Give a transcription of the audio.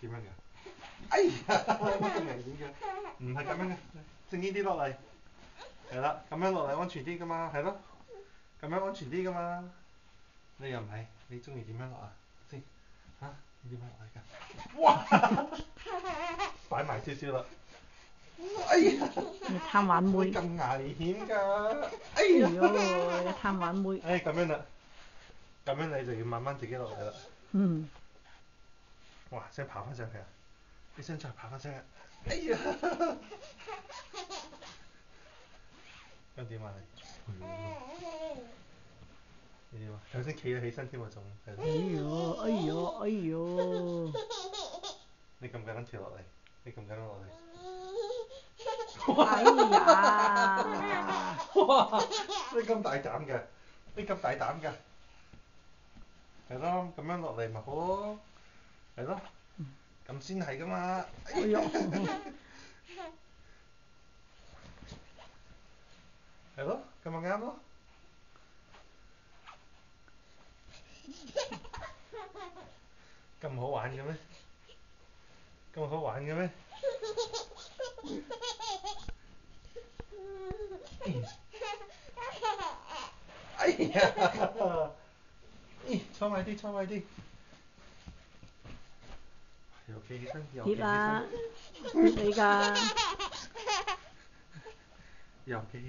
點樣㗎？哎呀，乜咁危險嘅？唔係咁樣嘅，正呢啲落嚟。係啦，咁樣落嚟安全啲㗎嘛，係咯，咁樣安全啲㗎嘛。你又唔係，你中意點樣落啊？先嚇，你點樣落嚟㗎？哇！擺埋少少啦。哎呀！你貪玩妹。咁危險㗎！哎呦，你貪玩妹。哎，咁樣啦，咁樣你就要慢慢自己落嚟啦。嗯。哇！想爬翻上去啊！你想再爬翻上去？哎呀！咁點啊你？你點啊？頭先企咗起身添喎，仲係。哎呦，哎呦，哎呦！你咁緊跳落嚟？你咁緊落嚟？哎呀！哇！你咁大膽嘅？你咁大膽㗎？係咯，咁樣落嚟咪好咯，係咯，咁先係㗎嘛。哎呦！係咯，咁咪啱咯。咁好玩嘅咩？咁好玩嘅咩？哎呀！咦，坐埋啲，坐埋啲。又企起身，又企起跌啦！身。跌你㗎！又企起